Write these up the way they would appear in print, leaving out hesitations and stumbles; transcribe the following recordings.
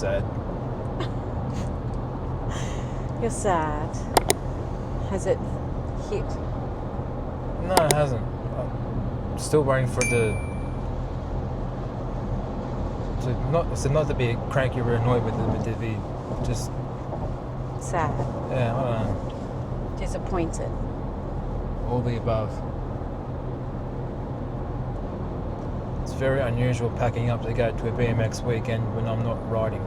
sad. You're sad. Has it hit? No, it hasn't. I'm still waiting for it not to be cranky or annoyed with it, but to be just Sad. yeah, I don't know. Disappointed. All the above. It's very unusual packing up to go to a BMX weekend when I'm not riding.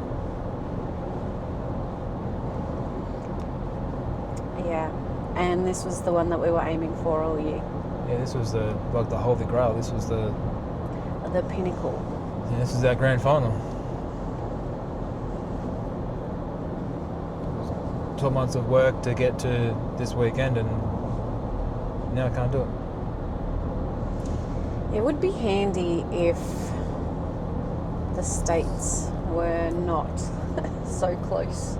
Yeah. And this was the one that we were aiming for all year. Yeah, this was the holy grail. This was the pinnacle. Yeah, this is our grand final. 12 months of work to get to this weekend, and now I can't do it. It would be handy if the states were not so close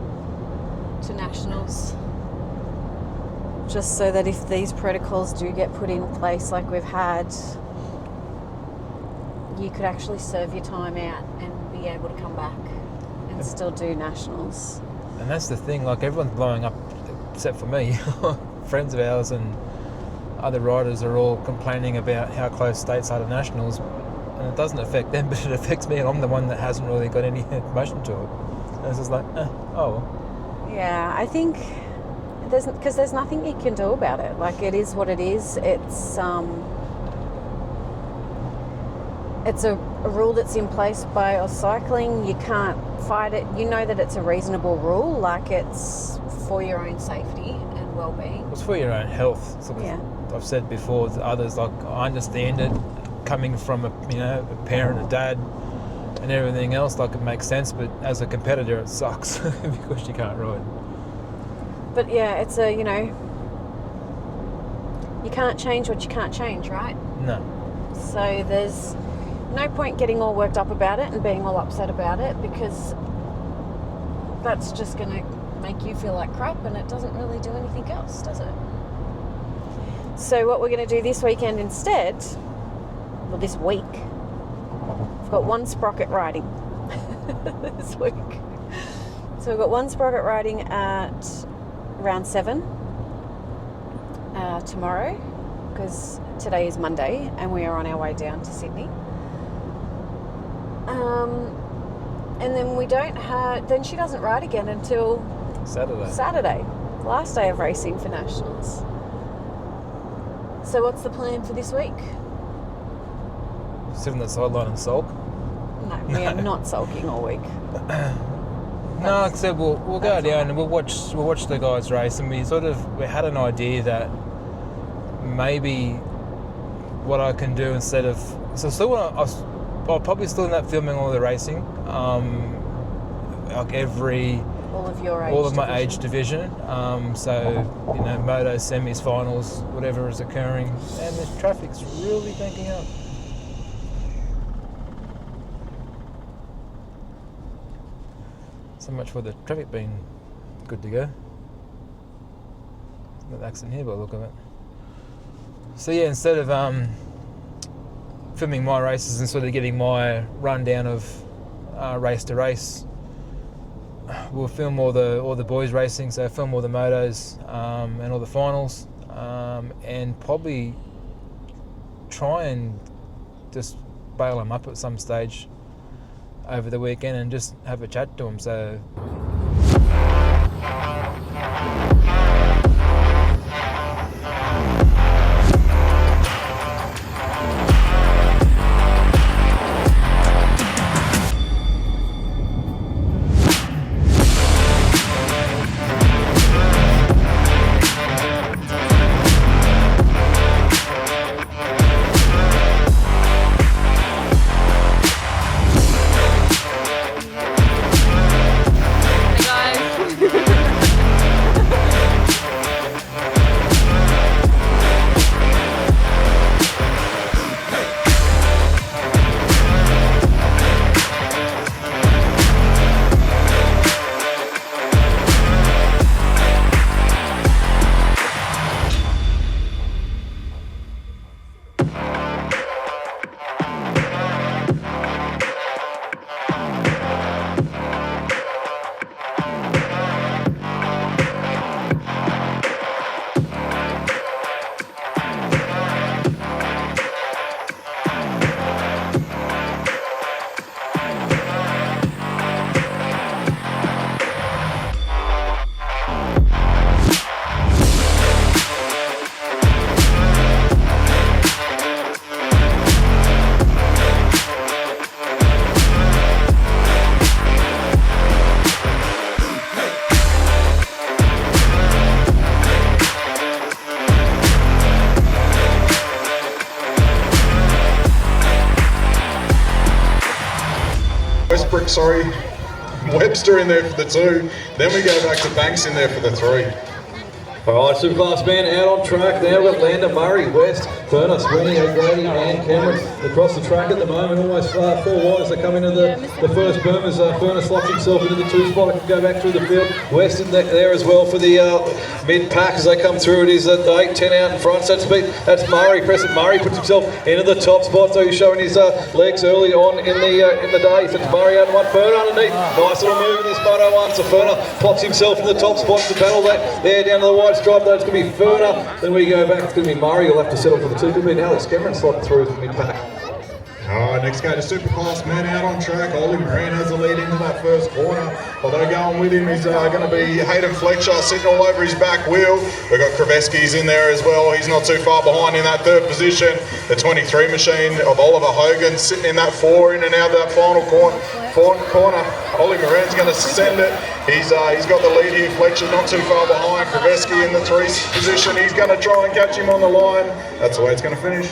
to nationals. Just so that if these protocols do get put in place like we've had, you could actually serve your time out and be able to come back and still do nationals. And that's the thing, like everyone's blowing up except for me. Friends of ours and other riders are all complaining about how close states are to nationals, and it doesn't affect them, but it affects me, and I'm the one that hasn't really got any motion to it. And it's just like, oh well. Yeah, I think because there's nothing you can do about it. Like, it is what it is. It's a rule that's in place by Oz Cycling. You can't fight it. You know that it's a reasonable rule. Like, it's for your own safety and well-being. It's for your own health. Yeah. I've said before to others, like, I understand it coming from a parent, a dad, and everything else. Like, it makes sense, but as a competitor, it sucks because you can't ride. But yeah, it's you can't change what you can't change, right? No. So there's no point getting all worked up about it and being all upset about it, because that's just going to make you feel like crap, and it doesn't really do anything else, does it? So what we're going to do this weekend instead, well, this week, we've got one sprocket riding this week. So we've got one sprocket riding at round 7 tomorrow, because today is Monday and we are on our way down to Sydney. And then then she doesn't ride again until Saturday, last day of racing for nationals. So what's the plan for this week? Sit on the sideline and sulk? No, we are not sulking all week. No, like I said, we'll go down and we'll watch the guys race, and we had an idea that maybe what I can do instead of I'll probably still end up filming all the racing, like all of my age division. So moto, semis, finals, whatever is occurring, and the traffic's really banking up. So much for the traffic being good to go. No accident here by the look of it. So yeah, instead of filming my races and sort of getting my rundown of race to race, we'll film all the boys racing. So film all the motos and all the finals, and probably try and just bail them up at some stage over the weekend and just have a chat to them. So Webster in there for the 2. Then we go back to Banks in there for the 3. Alright, Superclass man out on track now. We've got Lander, Murray, West, Furner, Sweeney, O'Grady and Cameron across the track at the moment, almost 4 wide as they come into the first bermers. Furner slots himself into the 2 spot and can go back through the field. West in there as well for the mid-pack as they come through. It is 8-10 out in front, so to speak. That's Murray. Crescent Murray puts himself into the top spot, so he's showing his legs early on in the day. So it's Murray out and 1. Furner underneath. Nice little move in this Moto 1. So Furner pops himself in the top spot to battle that there down to the wide stripe. Though it's going to be Furner. Then we go back. It's going to be Murray. You'll have to settle for the 2. Could be Alex Cameron slot through the mid-pack. Next go to Superclass men out on track. Ollie Moran has the lead into that first corner. Although going with him is going to be Hayden Fletcher sitting all over his back wheel. We've got Krivesky's in there as well. He's not too far behind in that 3rd position. The 23 machine of Oliver Hogan sitting in that 4 in and out of that final corner. Ollie Moran's going to send it. He's got the lead here. Fletcher not too far behind. Krivesky in the 3 position. He's going to try and catch him on the line. That's the way it's going to finish.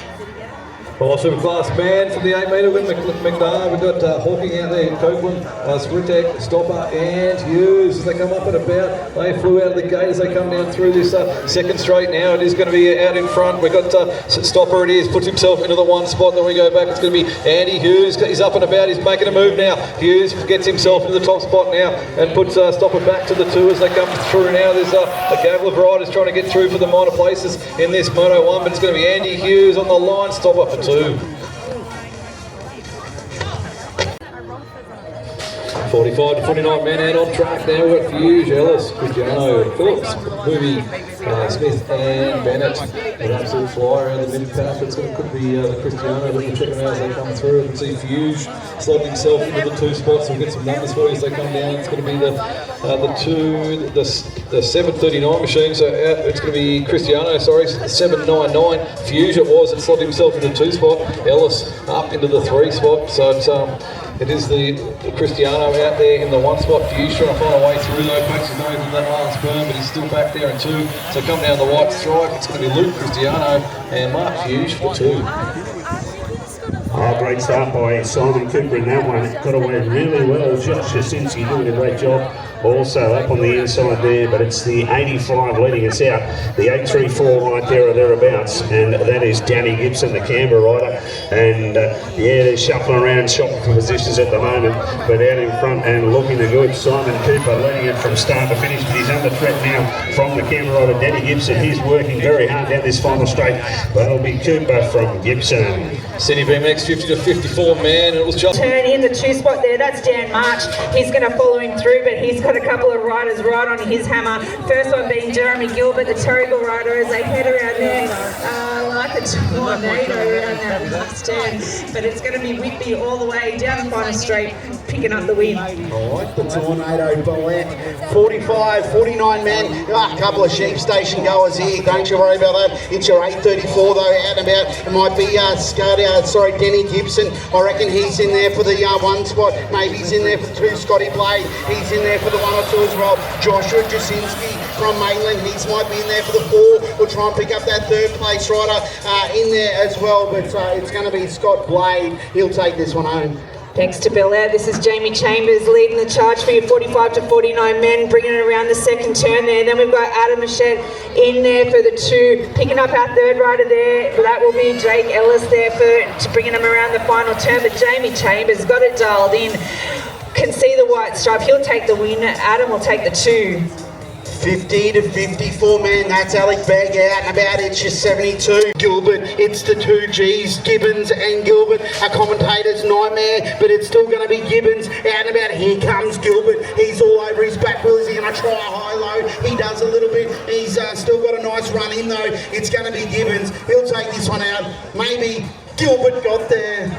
Well, Superclass man from the 8 metre with McNair. We've got Hawking out there, Copeland, Spritek, Stopper and Hughes as they come up and about. They flew out of the gate as they come down through this 2nd straight now. It is going to be out in front. We've got Stopper, it is, puts himself into the 1 spot. Then we go back, it's going to be Andy Hughes. He's up and about, he's making a move now. Hughes gets himself into the top spot now and puts Stopper back to the 2 as they come through now. There's a gaggle of riders trying to get through for the minor places in this Moto 1, but it's going to be Andy Hughes on the line. Stopper for 2. 45 to 49 men out on track now. We've got Hughes, Ellis, Cristiano, Phillips, Movie, Smith and Bennett. An absolute flyer out of the mid-pack. It could be the Cristiano. We'll check them out as they come through. You can see Hughes slotting himself into the 2 spots. We'll get some numbers for you as they come down. It's going to be the 739 machine. So it's going to be Cristiano, 799. Hughes it was. It slotted himself into the 2 spot. Ellis up into the 3 spot. So it is the Cristiano out there in the 1 spot. Hughes trying to find a way through though. Pokes his nose in that last berm, but he's still back there in 2. So come down the white stripe. It's going to be Luke Cristiano and Mark Hughes for 2. Great start by Simon Cooper in that one. Got away really well. Josh Jasinski doing a great job. Also up on the inside there, but it's the 85 leading us out. The 834 right there or thereabouts, and that is Danny Gibson, the Canberra rider. And they're shuffling around, shopping for positions at the moment, but out in front and looking good. Simon Cooper leading it from start to finish, but he's under threat now from the Canberra rider, Danny Gibson. He's working very hard down this final straight, but it'll be Cooper from Gibson. Sydney BMX 50 to 54 man. It was just turn in the 2 spot there. That's Dan March. He's going to follow him through, but he's got a couple of riders right on his hammer. First one being Jeremy Gilbert, the Terrigal rider, as they head around there like a tornado around that last turn. But it's going to be Whitby all the way down the final straight, picking up the win. All right, the tornado bullet. 45, 49 men. A couple of sheep station goers here. Don't you worry about that. It's your 834 though, out and about. It might be Denny Gibson. I reckon he's in there for the 1 spot. Maybe he's in there for the 2. Scotty Blade. He's in there for the 1 or 2 as well. Joshua Jasinski from Maitland. He might be in there for the 4. We'll try and pick up that 3rd place rider in there as well. But it's going to be Scott Blade. He'll take this one home. Thanks to Bel Air, this is Jamie Chambers leading the charge for your 45 to 49 men, bringing it around the 2nd turn there. Then we've got Adam Machette in there for the 2, picking up our 3rd rider there. That will be Jake Ellis there for bringing him around the final turn. But Jamie Chambers got it dialed in, can see the white stripe. He'll take the win. Adam will take the 2. 50 to 54 men, that's Alec Begg out and about. It's your 72. Gilbert, it's the 2 Gs, Gibbons and Gilbert. A commentator's nightmare, but it's still going to be Gibbons out and about. Here comes Gilbert. He's all over his back wheel. Is he going to try a high-low? He does a little bit. He's still got a nice run in though. It's going to be Gibbons. He'll take this one out. Maybe Gilbert got there.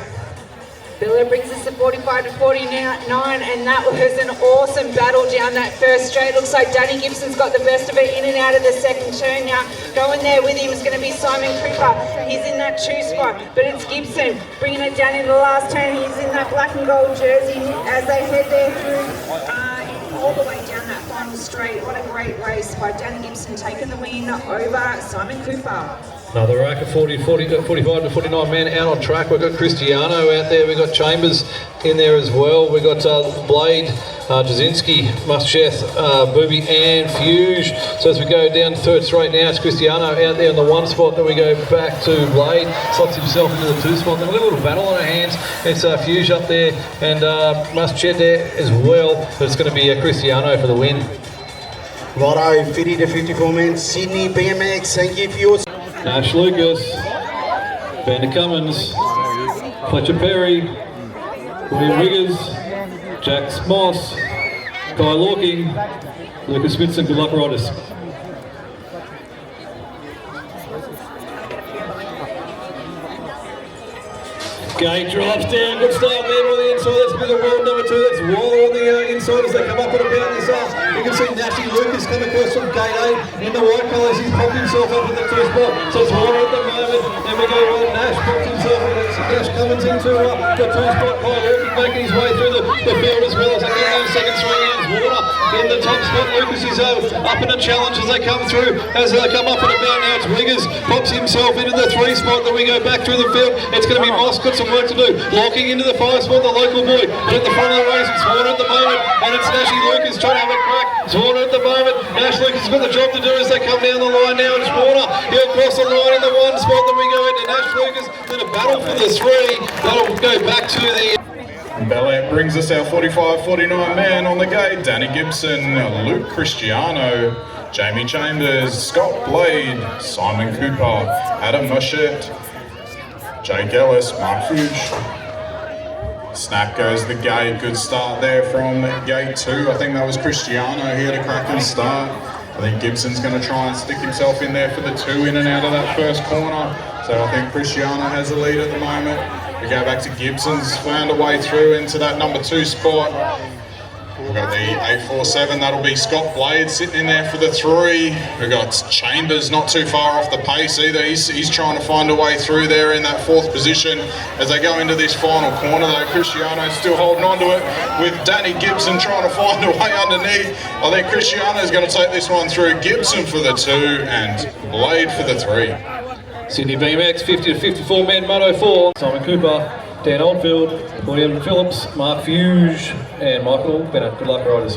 Biller brings us to 45 to 49, and that was an awesome battle down that first straight. Looks like Danny Gibson's got the best of it in and out of the 2nd turn now. Going there with him is going to be Simon Cooper. He's in that 2 spot, but it's Gibson bringing it down in the last turn. He's in that black and gold jersey as they head there through all the way down that final straight. What a great race by Danny Gibson, taking the win over Simon Cooper. Another rack of 45 to 49 men out on track. We've got Cristiano out there. We've got Chambers in there as well. We've got Blade, Jasinski, Muscheth, Booby and Fuge. So as we go down third straight now, it's Cristiano out there in the one spot. Then we go back to Blade, slots himself into the two spot. Then we've got a little battle on our hands. It's Fuge up there and Muscheth there as well. But it's going to be Cristiano for the win. Righto, 50 to 54 men, Sydney BMX, thank you for yours. Nash Lucas, Vander Cummins, Fletcher Perry, William Wiggers, Jack Moss, Kai Lorking, Lucas Smithson. Good luck, riders. Gate drops down, good start there by the inside. That's been the world number 2. That's Waller on the inside as they come up and about this arse. You can see Nashy Lucas come across from gate 8 in the white colours. He's popped himself up in the 2 spot. So it's Waller at the moment. Then we go Nash pops himself in. Nash Cummins into the 2 spot. Kai Lorking making his way through the field as well as they get those second swing ends. Waller in the top spot. Lucas is up in a challenge as they come through. As they come up and about now, it's Wiggers pops himself into the 3 spot. Then we go back through the field. It's going to be Moss. Got some work to do. Locking into the 5 spot, the local boy. But at the front of the race, it's Warner at the moment. And it's Nashy Lucas trying to have a crack. It's Warner at the moment. Nash Lucas has got the job to do as they come down the line now. It's Warner. He'll cross the line in the 1 spot. Then we go into Nash Lucas. Then a battle for the 3. That'll go back to the... Belair brings us our 45-49 man on the gate. Danny Gibson, Luke Cristiano, Jamie Chambers, Scott Blade, Simon Cooper, Adam Muscheth, Jake Ellis, Mark Fuge. Snap goes the gate. Good start there from gate 2. I think that was Cristiano. He had a cracking start. I think Gibson's going to try and stick himself in there for the 2 in and out of that first corner. So I think Cristiano has the lead at the moment. We go back to Gibson's, found a way through into that number 2 spot. We've got the 847, that'll be Scott Blade sitting in there for the 3. We've got Chambers not too far off the pace either. He's trying to find a way through there in that 4th position. As they go into this final corner though, Cristiano's still holding on to it with Danny Gibson trying to find a way underneath. I think Cristiano's going to take this one through. Gibson for the 2 and Blade for the 3. Sydney BMX, 50 to 54 men, Moto 4. Simon Cooper, Dan Oldfield, William Phillips, Mark Fuge and Michael Bennett. Good luck, riders.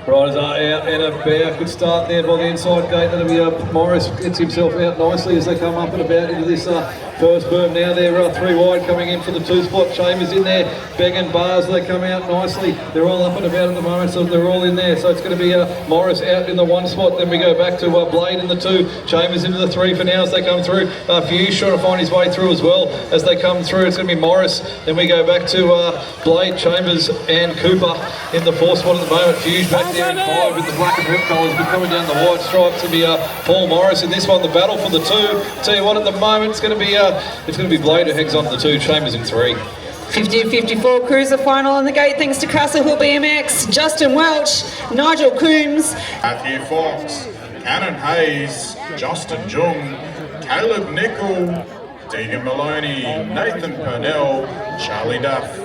Riders are out and about. Good start there by the inside gate. That'll be Morris gets himself out nicely as they come up and about into this first berm. Now they're 3 wide coming in for the 2 spot. Chambers in there, begging bars. They come out nicely. They're all up and about at the moment, so they're all in there. So it's going to be Morris out in the 1 spot. Then we go back to Blade in the 2. Chambers into the 3 for now as they come through. Fuse trying to find his way through as well as they come through. It's going to be Morris. Then we go back to Blade, Chambers and Cooper in the 4th spot at the moment. Fuse back there in 5 with the black and red colours, but coming down the white stripes to be Paul Morris in this one. The battle for the 2. Tell you what, at the moment it's going to be Blade who hangs on to the 2. Chambers in 3. 50-54 cruiser final on the gate thanks to Macarthur BMX, Justin Welch, Nigel Coombs, Matthew Fox, Cannon Hayes, Justin Jung, Caleb Nickel, Deegan Maloney, Nathan Purnell, Charlie Duff.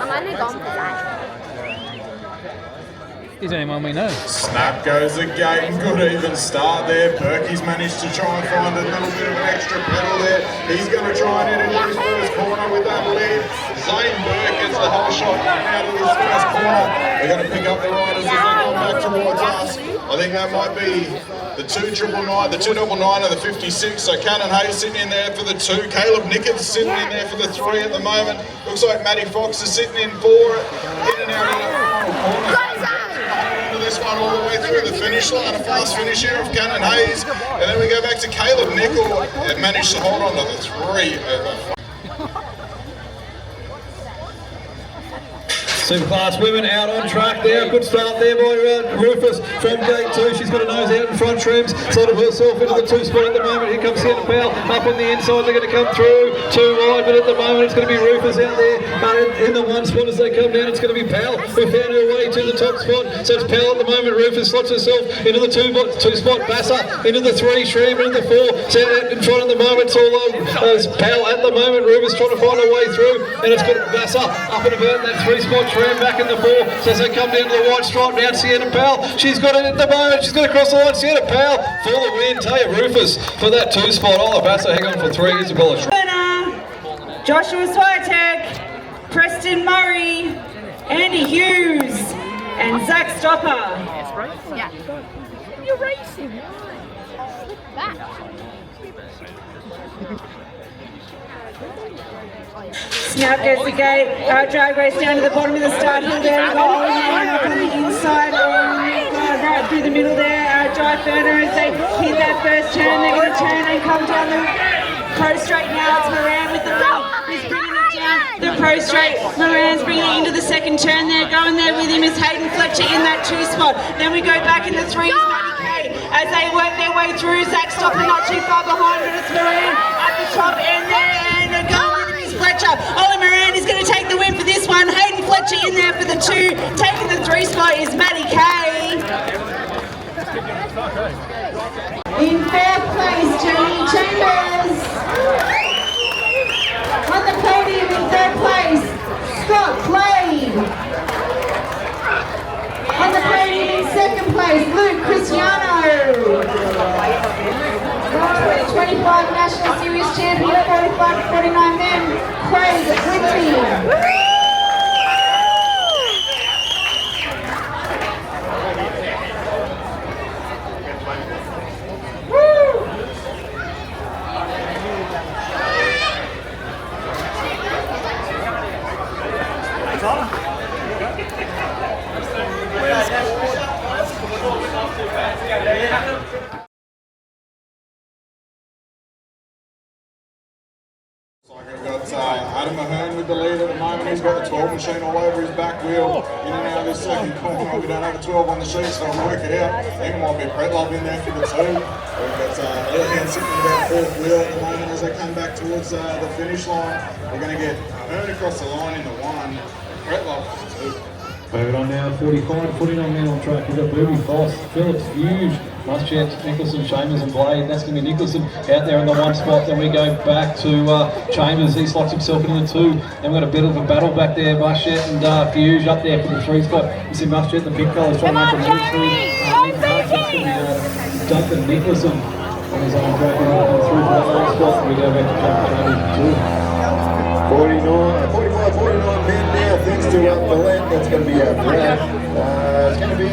He's the only one we know. Snap goes the gate, good even start there. Berkey's managed to try and find a little bit of an extra pedal there. He's going to try and hit into his first corner with that lead. Zane Burke gets the whole shot out of his first corner. They're going to pick up the riders as they come back towards us. I think that might be the 299, the 299 and the 56. So Cannon Hayes sitting in there for the 2. Caleb Nickett's sitting in there for the 3 at the moment. Looks like Matty Fox is sitting in for it. In and out of that final corner. This one all the way through the finish line, a fast finish here of Cannon Hayes, and then we go back to Caleb Nickel and managed to hold on to the 3. Superclass women out on track there. Good start there by Rufus from gate 2. She's got a nose out in front trims. Sort of herself into the 2 spot at the moment. Here comes Santa Powell up on the inside. They're going to come through 2 wide, but at the moment it's going to be Rufus out there in the 1 spot as they come down. It's going to be Powell who found her way to the top spot. So it's Powell at the moment. Rufus slots herself into the 2 spot. Basser into the 3. Shreem into the 4. So out in front at the moment. It's all Powell at the moment. Rufus trying to find her way through, and it's got Basser up and about in that 3 spot. Fran back in the ball. So as they come down to the white stripe now, Sienna Powell. She's got it at the moment. She's going to cross the line. Sienna Powell for the win. Taya Rufus for that 2 spot. Ola Basso hang on for 3. Isabella Winner, Joshua Swiatek, Preston Murray, Andy Hughes, and Zach Stopper. Yeah. You're racing. Back. Snap goes the gate, drag race down to the bottom of the start hill there. We've got Ollie up on the inside, right through the middle there. Drive further as they hit that first turn. They're going to turn and come down the pro straight now. It's Moran with the lead. He's bringing it down the pro straight. Moran's bringing it into the second turn there. Going there with him is Hayden Fletcher in that 2 spot. Then we go back into 3 as they work their way through. Zach Stopper not too far behind, but it's Moran at the top end there, and they're going with him is Fletcher. Ollie Moran is going to take the win for this one. Hayden Fletcher in there for the 2. Taking the 3 spot is Maddie Kay. In 4th place, Jamie Chambers. On the podium in 3rd place, Scott Clay. On the podium in 2nd place, Luke Cristiano. 25 National Series champion, 45-49 men, Craig Whitby. Adam Mahern with the lead at the moment. He's got the 12 machine all over his back wheel. In and out of this second corner. We don't have a 12 on the sheet, so we'll work it out. I think it might be Brett Love in there for the 2. We've got Lehan sitting in about 4th wheel at the moment as they come back towards the finish line. We're going to get Mahern across the line in the 1, Brett Love for the 2. Moving on now, 45-49 men on track. We've got Booby, Foss, Phillips, Hughes, Muschamp, Nicholson, Chambers and Blade. That's going to be Nicholson out there in the 1 spot. Then we go back to Chambers. He slots himself in the 2. Then we've got a bit of a battle back there. Muschamp and Hughes up there for the 3 spot. You see Muschamp, the big colours trying to make a move through. Duncan Nicholson on his own track through to the 1 spot. We go back to Chambers 2. 45-49 men now, thanks to Millette. That's going to be Brad. It's going to be,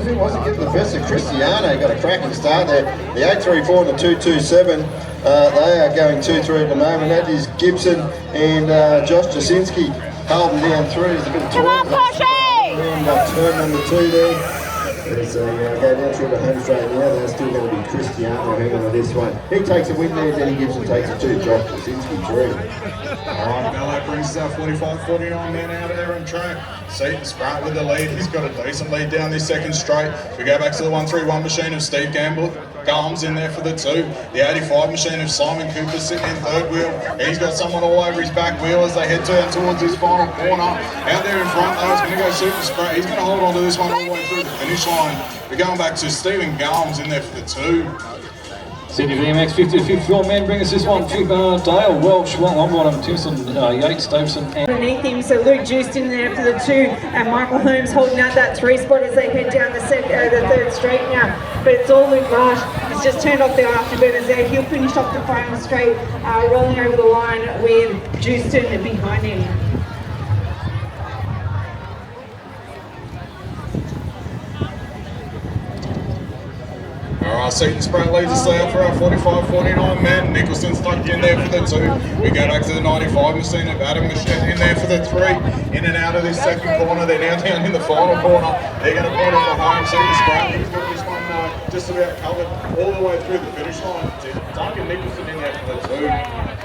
who wasn't getting the best of Cristiano, got a cracking start there. The 834 and the 227, they are going 2-3 at the moment. That is Gibson and Josh Jasinski holding down through. There's a bit of time. And turn number 2 there. As they go down through the home straight now, they're still going to be Cristiano hanging on this one. He takes a win there, Danny Gibson takes a 2, Josh Jasinski 3. Alright, Bello brings 45-49 men out of there on track. Seaton Spratt with the lead. He's got a decent lead down this second straight. We go back to the 131 machine of Steve Gamble. Garms in there for the 2. The 85 machine of Simon Cooper sitting in 3rd wheel. He's got someone all over his back wheel as they head down towards his final corner. Out there in front though, it's going to go Seaton Spratt. He's going to hold on to this one all the way through the finish line. We're going back to Stephen Garms in there for the 2. Sydney BMX 50-54 men bring us this one. Dale Welsh, Longbottom, Timson, Yates, Davison. Underneath him, so Luke Juiced in there for the 2, and Michael Holmes holding out that 3 spot as they head down the 3rd straight now. But it's all Luke Marsh. He's just turned off the afterburners there. He'll finish off the final straight, rolling over the line with Juiced behind him. Alright, Seaton Spratt leads us out for our 45-49 men. Nicholson stuck in there for the 2. We go back to the 95 machine of Adam Machette in there for the 3. In and out of this second corner. They're now down in the final corner. They're going to point it behind Seaton Spratt. He's got this one just about covered all the way through the finish line. Duncan Nicholson in there for the 2.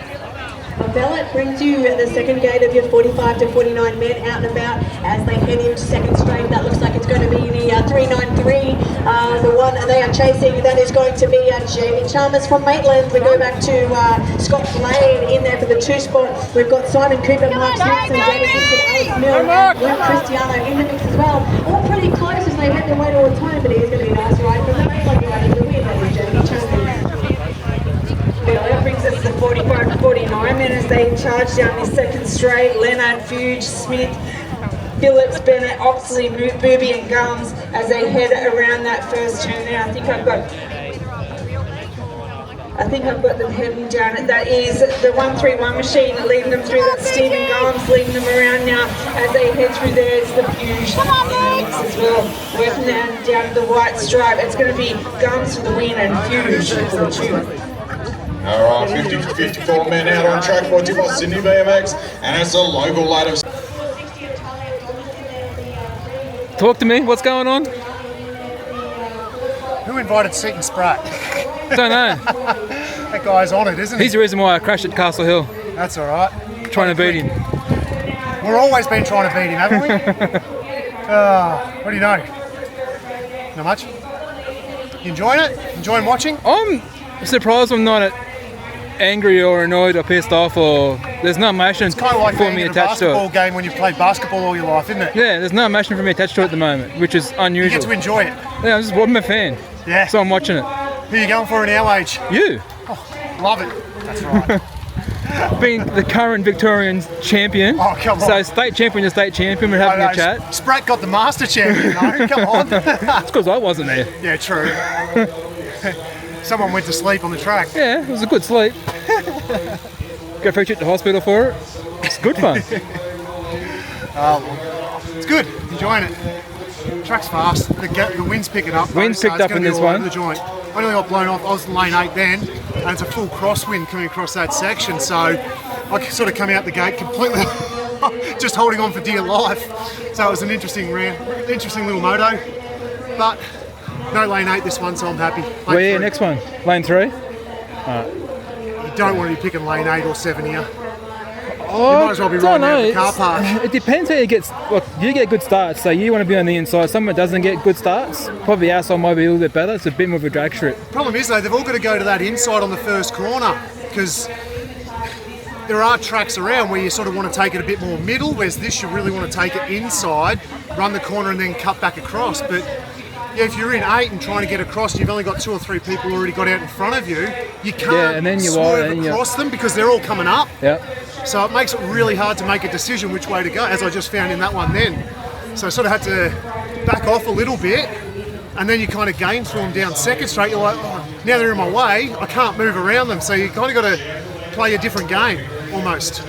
Bellet brings you the second gate of your 45-49 men out and about as they head into second straight. That looks like it's going to be the 393. The one they are chasing, that is going to be Jamie Chalmers from Maitland. We go back to Scott Blade in there for the 2 spot. We've got Simon Cooper, Mark Simpson, Jamie Simpson, Alex Mill, and Luke Cristiano in the mix as well. All pretty close as they head their way towards home, but it is going to be a nice ride from the Maitland guy. The win, that is Jamie Chalmers. That brings us to 45-49 men as they charge down this second straight. Leonard, Fuge, Smith, Phillips, Bennett, Oxley, Booby and Gums as they head around that first turn now. I think I've got them heading down it. That is the 131 machine leading them through that. Stephen Gums leading them around now as they head through there. It's the Fusion as well. Working down the white stripe. It's going to be Gums for the win and Fusion for the 2. All right, 54 men out on track, brought to you by Sydney BMX, and it's a local ladder. Talk to me. What's going on? Who invited Seton Spratt? Don't know. That guy's on it, isn't he? He's the reason why I crashed at Castle Hill. That's all right. Trying to beat him. We've always been trying to beat him, haven't we? What do you know? Not much? You enjoying it? Enjoying watching? I'm surprised I'm not angry or annoyed or pissed off, or there's no emotion It's kind of like for being me in a attached to basketball it. game when you've played basketball all your life, isn't it? Yeah, there's no emotion for me attached to it at the moment, which is unusual. You get to enjoy it. Yeah, I'm a fan. Yeah. So I'm watching it. Who are you going for in our age? You. Oh, love it. That's right. Being the current Victorian champion. Oh, come on. So state champion to state champion, we're having a chat. Spratt got the master champion, though. Come on. It's because I wasn't there. Yeah, true. Someone went to sleep on the track. Yeah, it was a good sleep. Go for a trip to the hospital for it. It's good fun. It's good. Enjoying it. Track's fast. The wind's picking up. Wind's picked up in this one. The joint. I nearly got blown off. I was in lane 8 then, and it's a full crosswind coming across that section. So I sort of come out the gate completely, just holding on for dear life. So it was an interesting little moto. But no lane 8 this one, so I'm happy. Where are you next one? Lane 3? You don't want to be picking lane 8 or 7 here. Oh, you might as well be riding out the car park. It depends how you get. Look, you get good starts, so you want to be on the inside. Someone that doesn't get good starts, probably our side might be a little bit better. It's a bit more of a drag strip. Problem is though, they've all got to go to that inside on the first corner because there are tracks around where you sort of want to take it a bit more middle, whereas this you really want to take it inside, run the corner and then cut back across. But yeah, if you're in 8 and trying to get across and you've only got 2 or 3 people already got out in front of you, you can't and then swerve across them because they're all coming up. Yeah. So it makes it really hard to make a decision which way to go, as I just found in that one then. So I sort of had to back off a little bit, and then you kind of gain through them down second straight. You're like, oh, now they're in my way, I can't move around them. So you kind of got to play a different game, almost.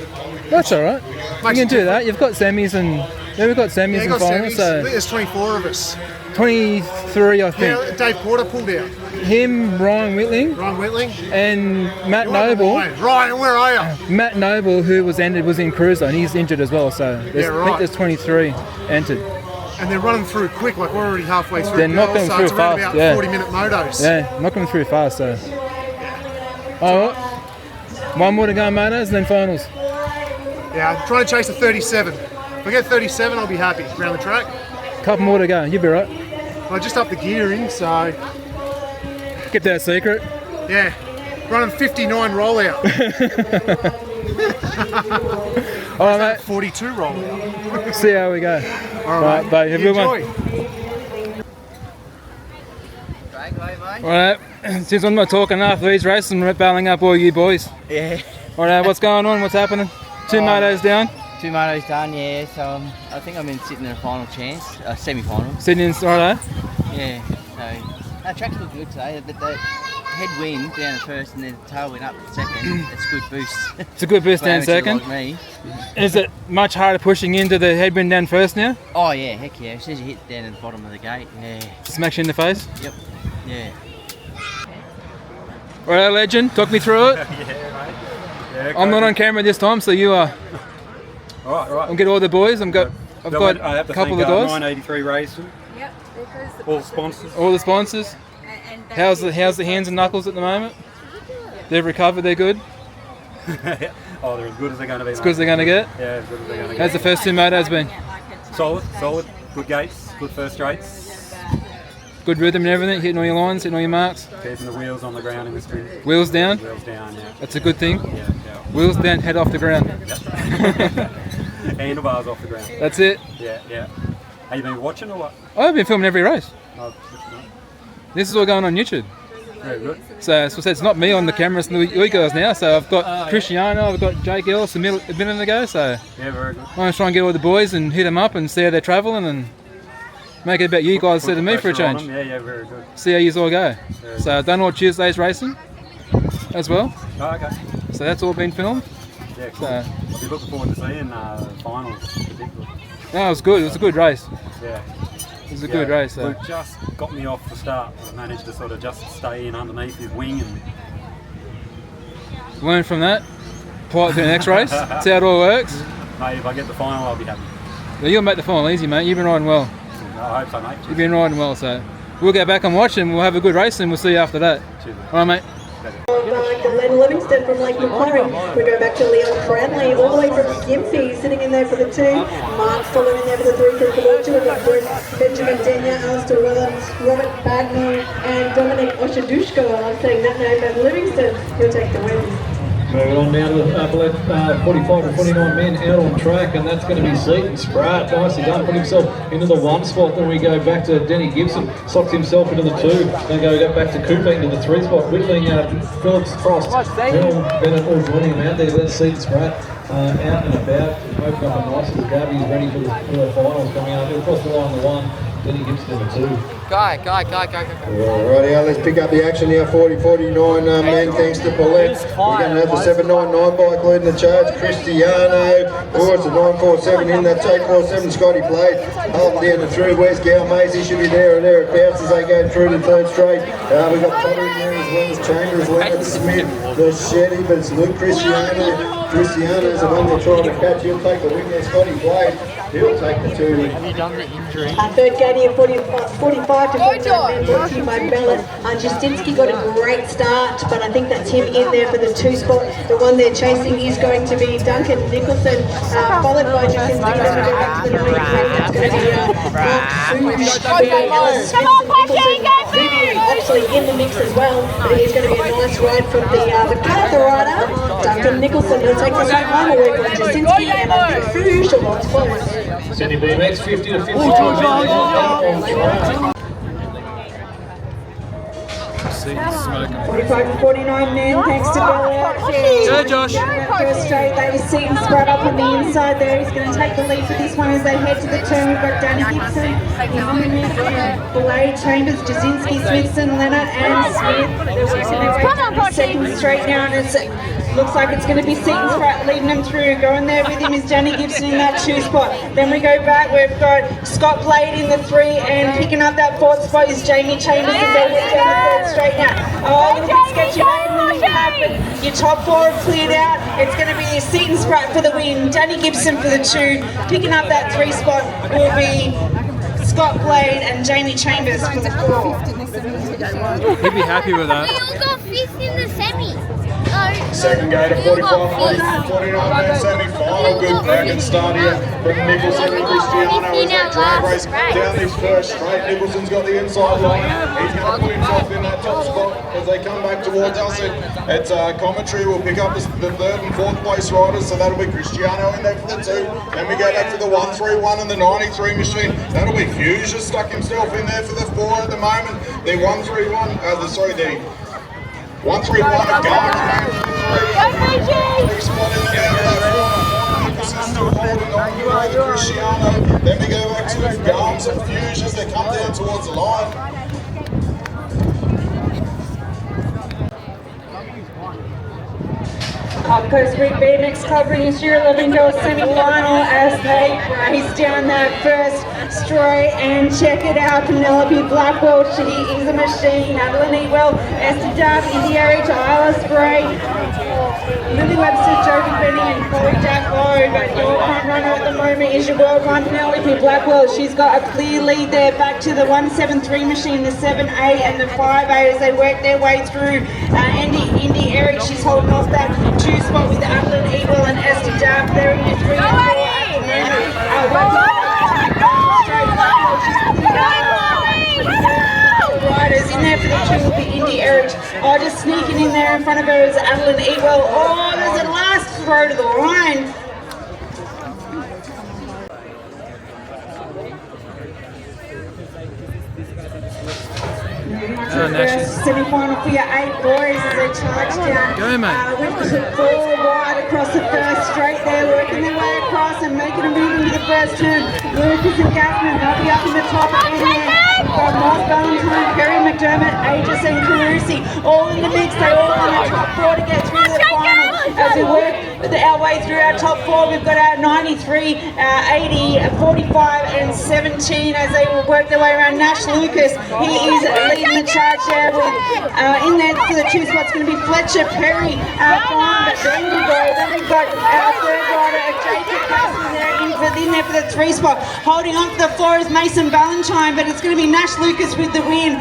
That's all right. You can do that. You've got semis and we've got semis and finals. So I think there's 24 of us. 23, I think. Yeah, Dave Porter pulled out. Him, Ryan Whitling, and Matt Noble. Ryan, where are you? Matt Noble, who was in Cruiser, and he's injured as well. So I think there's 23 entered. And they're running through quick, like we're already halfway through. They're knocking through fast. About yeah. 40-minute motos. Yeah, knocking through fast. So. All right. One more to go, motos, and then finals. Yeah, I'm trying to chase a 37. If I get 37, I'll be happy around the track. Couple more to go. You'll be right. I just upped the gearing, so. Get that secret. Yeah, running 59 rollout. All right, mate. 42 rollout. See how we go. All right, bye. Have a good one. All right. Since I'm not talking after these races, I'm bailing up all you boys. Yeah. All right. What's going on? What's happening? 2 motos down. 2 motos done, yeah. So I think I'm sitting in a final chance, semi-final. Sitting in, right? Yeah. So our tracks look good today, but the headwind down at first and then the tailwind up at second. It's a good boost. It's a good boost down second. Like me. Is it much harder pushing into the headwind down first now? Oh yeah, heck yeah. As soon as you hit down at the bottom of the gate, yeah. Smacks you in the face? Yep. Yeah. All right, legend. Talk me through it. Yeah, mate. Yeah, I'm not on camera this time, so you are. All right. I'll get all the boys. I've got I have a couple of guys. 983 Racing. Yep. All the sponsors. All the sponsors. How's the hands and knuckles at the moment? They've recovered. They're good. Oh, they're as good as they're going to be. As good as they're going to get. Yeah, as good as they're going to get. How's the first 2 motos been? Solid. Good gates. Good first straights. Good rhythm and everything. Hitting all your lines. Hitting all your marks. Keeping the wheels on the ground in the sprint. Wheels down. Wheels down. Yeah. That's a good thing. Yeah. Wheels down. Head off the ground. Yep. Handlebars off the ground. That's it. Yeah. Have you been watching or what? I've been filming every race. Oh, This is all going on YouTube. Very good. So as I said, it's not me on the camera, it's the you guys now. So I've got Cristiano, I've got Jake Ellis a minute ago. So Yeah, very good. I'm going to try and get all the boys and hit them up and see how they're travelling and make it about you guys instead of me for a change. Yeah, very good. See how you all go. So I've done all Tuesday's racing as well. Oh, okay. So that's all been filmed. Yeah, cool. So, I'll be looking forward to seeing the finals, particularly. no, it was good. It was a good race. Yeah. It was a good race. So. Luke just got me off the start. I managed to sort of just stay in underneath his wing and Learn from that. Apply it to the next race. That's how it all works. mate, if I get the final, I'll be happy. Well, you'll make the final easy, mate. You've been riding well. I hope so, mate. You've been riding well, so we'll go back and watch and we'll have a good race and we'll see you after that. Cheers. All right, mate. Glenn Livingston from Lake Macquarie. We go back to Leon Cranley, all the way from Gympie, sitting in there for the 2. Mark following in there for the 3 for the 2. We've got Benjamin Denya, Alistair Williams, Robert Bagno, and Dominic Oshadushko. I love saying that name, but Livingston, he'll take the win. Moving on now to the 45 to 49 men out on track, and that's going to be Seaton Spratt. Nicely done, put himself into the 1 spot. Then we go back to Denny Gibson, socks himself into the 2. Then go back to Cooper into the 3 spot. Whittling, Phillips, Frost, Hill, Bennett all joining him out there. That's Seaton Spratt out and about. Open up a nice little gab. He's ready for the finals coming up. He'll cross the line on the 1. Denny Gibson in the 2. Go. Alrighty, let's pick up the action now. 40-49 men, thanks to Paulette. We're going to have the 799 bike leading the charge. Cristiano. Oh, it's a 947 in. That's 847. Scotty Blade holding down the through. Where's Gal Maisie? Should be there and thereabouts as they go through the 3rd straight. We've got Potter in there as well as Chambers, Leonard Smith, the Shetty, but it's Luke Cristiano. Cristiano's the one they're trying to catch. He'll take the win there. Scotty Blade, he'll take the 2. Have you done the injury? Third gate here, 45 to 49 men, brought to you by Bellet. Jasinski got a great start, but I think that's him in there for the 2 spot. The one they're chasing is going to be Duncan Nicholson, followed by Jasinski. Then we go back to the 9 track. That's going to be actually in the mix as well, but it is going to be a nice ride from the Macarthur rider, Duncan Nicholson. He'll take this one away from Jasinski and I think Fuge will close. Sydney BMX 50 to 52 men out on track. 45 to 49 men, thanks to Bella. Yeah, Josh. First straight, they Seaton Spratt up on the inside there. He's going to take the lead for this one as they head to the turn. We've got Danny Gibson, Blade, Chambers, Jasinski, Smithson, Leonard, and Smith. They're working their way to the 2nd straight now, and it looks like it's going to be Seaton Spratt leading them through. Going there with him is Danny Gibson in that 2 spot. Then we go back, we've got Scott Blade in the 3, and picking up that 4th spot is Jamie Chambers as they head down the 3rd straight now. Oh, a little bit sketchy back in the wing back, but your top 4 have cleared out. It's going to be Seaton Spratt for the win, Danny Gibson for the 2. Picking up that 3 spot will be Scott Blade and Jamie Chambers for the 4. He'd be happy with that. We all got 5th in the semi. Second gate of 45, 49 men semi-final. Good cracking start here from Nicholson and Cristiano as they drag race down this first straight. Nicholson's got the inside line. He's going to put himself in that top spot as they come back towards us. It's commentary. We'll pick up the 3rd and 4th place riders, so that'll be Cristiano in there for the 2. Then we go back to the 131 and the 93 machine. That'll be Hughes, just stuck himself in there for the 4 at the moment. The 131, the 131 of Garner. Still holding on to Cristiano. Then we go back to Garms and Fuge as they come down towards the line. Coast BMX Club brings your 11 girls semi-final as they race down that first straight, and check it out, Penelope Blackwell, she is a machine. Adeline Ewell, Esther Duff, India H, Isla Spray, Lily Webster, Jovi Benny and Chloe Jacko, but your front runner at the moment is your world one, Penelope Blackwell. She's got a clear lead there back to the 173 machine, the 7A and the 5A as they work their way through. Indy Eric, she's holding off that 2 spot with Adeline Ewell and Esther Duff. They're in your 3 and 4 at the moment. Riders in there for the 2 will be Indy Eric. Oh, just sneaking in there in front of her is Adeline Ewell. Oh, there's a last throw to the line. the first semi-final for your 8 boys as they charge down. Go, mate. With 4 wide across the first straight there, working their way across and making a move into the first turn. Lucas and Gassman, they'll be up in the top end. Got Moss, Valentine, Perry, McDermott, Aegis and Carusi, all in the mix. They all on the top 4 to get through the final. As we work our way through our top 4, we've got our 93, 80, 45 and 17 as they will work their way around. Nash Lucas, he is leading the charge there with in there for the 2 spots going to be Fletcher, Perry, Bond, Bendigo. Then we've got our 3rd rider, Jacob Gassman there in there for the 3 spot. Holding on to the 4 is Mason Valentine, but it's going to be Nash Lucas with the win.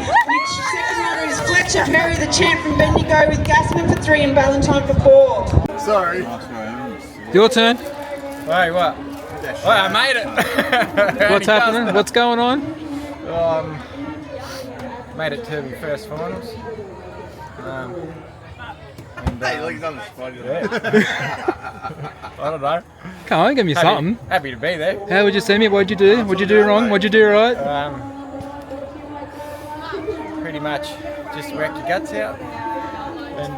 Second rider is Fletcher Perry, the champ from Bendigo, with Gassman for 3 and Valentine for 4. Sorry. Your turn. Hey, what? Oh, I made it. What's happening? What's going on? Made it to the first finals. Hey, look, he's on the spot. I don't know. Come on, give me something. Happy to be there. How would you see me? What'd you do? What'd you do wrong? What'd you do right? Pretty much just worked your guts out. And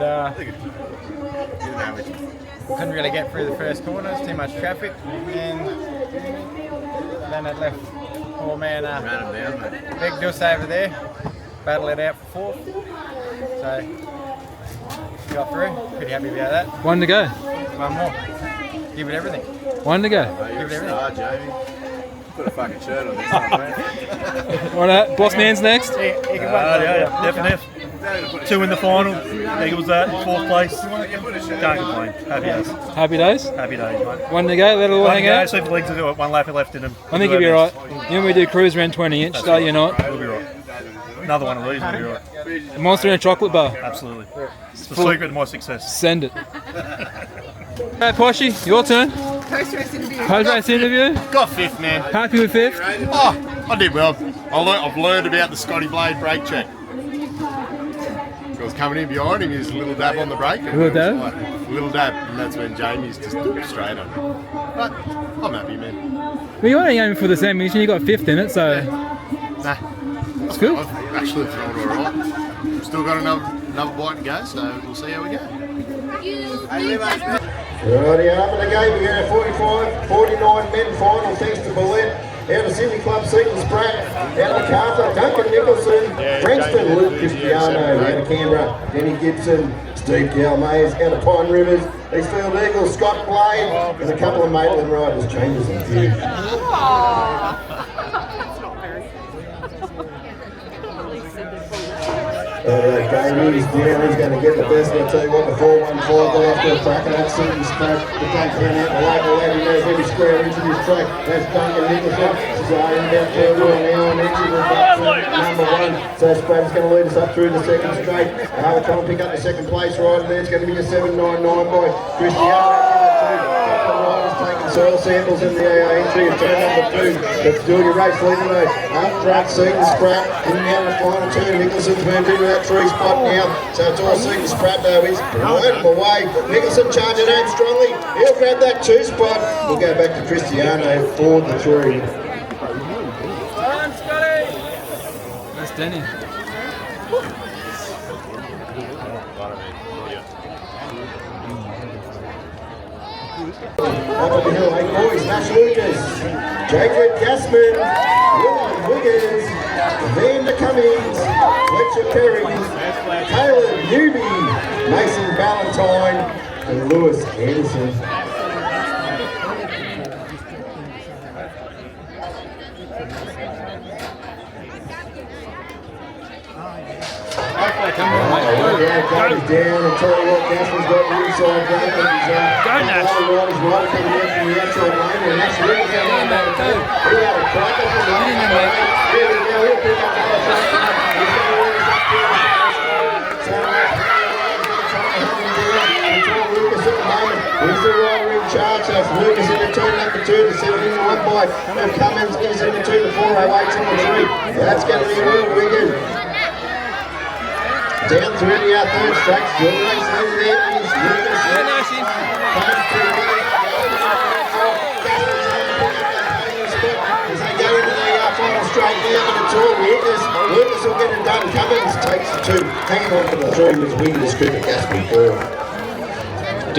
couldn't really get through the first corners, too much traffic. And then it left poor man Big Duss over there. Battle it out for 4th. So got through. Pretty happy about that. 1 to go. 1 more. Give it everything. 1 to go. Give it everything. Jamie. Put a fucking shirt on this one, man. Right, boss man's next. Definitely. 2 in the final. Eagles that, 4th place. Can't complain. Happy days. Happy days? Happy days, mate. 1 to go, let it all hang out. Super leagues to do it, 1 lap left in them. I think you'll be right. You know we do cruise around 20 inch, so you're not. We'll be right. Another one of these will be right. A monster and a chocolate bar. Absolutely. It's the secret to my success. Send it. Hey, Poshy, your turn. Post-race interview. Post-race interview. Got 5th, man. Happy with 5th? Oh, I did well. I've learned about the Scotty Blade brake check. I was coming in behind him, he was a little dab on the brake. A little dab? Like, little dab, and that's when Jamie's just straight on. But I'm happy, man. Well, you're only aiming for the same mission, you got 5th in it, so... Nah. It's good. I've actually thrown it alright. Still got another bite to go, so we'll see how we go. Righty, up in the game, we got a 45, 49 men final thanks to Bullet. Out of Sydney Club, Seaton Spratt. Out of Macarthur, Duncan Nicholson. Frankston, Luke Cristiano. Out of Canberra, Denny Gibson. Steve Galmays. Out of Pine Rivers, Eastfield Eagles, Scott Blade. And a couple of Maitland riders, changes and few. Gamey's down, he's going to get the best. I'll tell you what, the 415 go after a crack at that Seaton Spratt. The take down out the local lad, he knows every square inch of his track. That's Duncan Nicholson. Zion about third wheel now on exit of number 1. So Spratt is going to lead us up through the second straight. We're trying to pick up the second place right there. It's going to be a 799 by Cristiano. Soil samples in the entry of turn number 2. Let's do your race leader though. Up track, Seaton Spratt. In and out of the final turn. Nicholson's moved into that 3 spot now. So it's all Seaton Spratt though. He's right him away. Nicholson charging out strongly. He'll grab that 2 spot. We'll go back to Cristiano for the 3. That's Denny. Up on the hill, 8 boys, Nash Lucas, Jacob Gassman, William Wiggins, Vander Cummings, Fletcher Perry, Caleb Newby, Mason Valentine, and Lewis Anderson. Gary's down and tell you what, Gassman's got the inside break. Go Nash! Riders right coming out from the outside lane, and Nash really going on that too. He had a crack at the line. Here we go, he'll pick up the first. He's going to run us up here. So control Lucas at the moment. He's the rider in charge. So it's Lucas into turn number 2, the 71 by Cummins is into 2, the 408's in the 3. That's going to be Will Wiggins. Down through the third straight, still racing over there is Lucas. As they go into the final straight now, but it's all Lucas. Lucas will get it done. Cummins takes the 2. Hanging on for the 3 was Wiggins, Cooper, Gaspy 4.